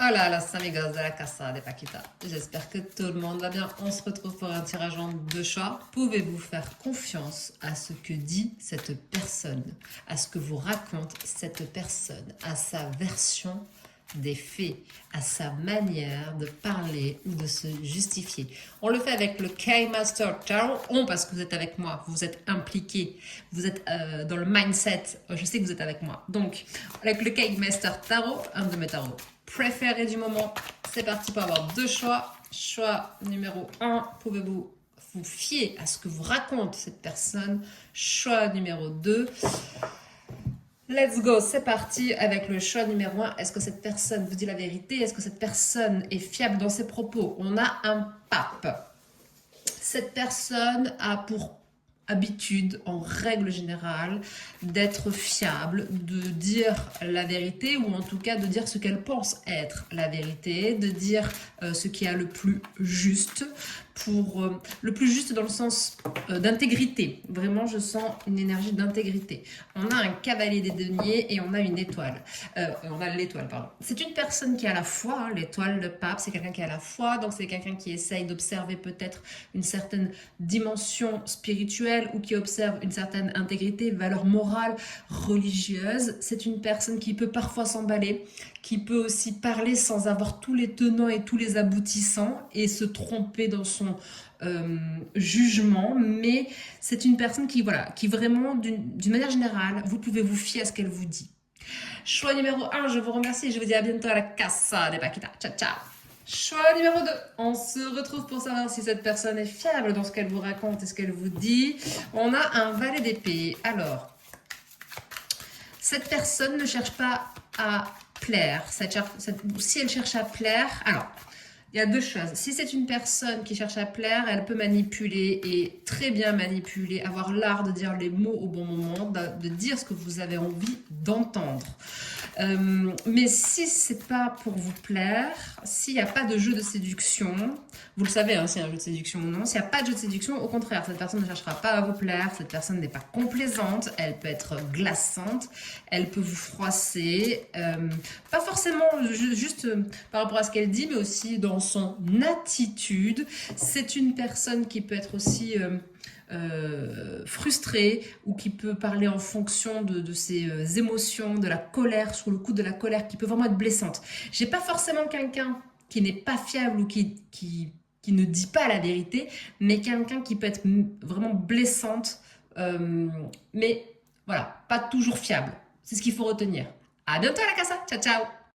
Hola los amigos de la Casa de Paquita. J'espère que tout le monde va bien. On se retrouve pour un tirage en deux choix. Pouvez-vous faire confiance à ce que dit cette personne, à ce que vous raconte cette personne, à sa version des faits, à sa manière de parler ou de se justifier. On le fait avec le K-Master Tarot. Parce que vous êtes avec moi, vous êtes impliqué, vous êtes dans le mindset. Je sais que vous êtes avec moi. Donc, avec le K-Master Tarot, un de mes tarots préférés du moment. C'est parti pour avoir deux choix. Choix numéro 1, pouvez-vous vous fier à ce que vous raconte cette personne. Choix numéro 2, let's go, c'est parti avec le choix numéro 1. Est-ce que cette personne vous dit la vérité? Est-ce que cette personne est fiable dans ses propos? On a un pape. Cette personne a pour habitude, en règle générale, d'être fiable, de dire la vérité ou en tout cas de dire ce qu'elle pense être la vérité, de dire ce qui est le plus juste, le plus juste dans le sens d'intégrité. Vraiment, je sens une énergie d'intégrité. On a un cavalier des deniers et on a une étoile. On a l'étoile, pardon. C'est une personne qui a la foi, hein, l'étoile, le pape, c'est quelqu'un qui a la foi, donc c'est quelqu'un qui essaye d'observer peut-être une certaine dimension spirituelle ou qui observe une certaine intégrité, valeur morale, religieuse. C'est une personne qui peut parfois s'emballer, qui peut aussi parler sans avoir tous les tenants et tous les aboutissants et se tromper dans son jugement, mais c'est une personne qui, voilà, qui vraiment, d'une manière générale, vous pouvez vous fier à ce qu'elle vous dit. Choix numéro 1, je vous remercie et je vous dis à bientôt à la Casa de Paquita. Ciao, ciao. Choix numéro 2, on se retrouve pour savoir si cette personne est fiable dans ce qu'elle vous raconte et ce qu'elle vous dit. On a un valet d'épée. Alors, cette personne ne cherche pas à plaire. Si elle cherche à plaire, alors, il y a deux choses. Si c'est une personne qui cherche à plaire, elle peut manipuler et très bien manipuler, avoir l'art de dire les mots au bon moment, de dire ce que vous avez envie d'entendre. Mais si c'est pas pour vous plaire, s'il n'y a pas de jeu de séduction, vous le savez, hein, s'il y a un jeu de séduction ou non, s'il n'y a pas de jeu de séduction, au contraire, cette personne ne cherchera pas à vous plaire, cette personne n'est pas complaisante, elle peut être glaçante, elle peut vous froisser, pas forcément juste par rapport à ce qu'elle dit, mais aussi dans son attitude. C'est une personne qui peut être aussi frustrée ou qui peut parler en fonction de ses émotions, de la colère, sur le coup de la colère qui peut vraiment être blessante. J'ai pas forcément quelqu'un qui n'est pas fiable ou qui ne dit pas la vérité, mais quelqu'un qui peut être vraiment blessante, mais voilà, pas toujours fiable. C'est ce qu'il faut retenir. À bientôt à la casa, ciao ciao.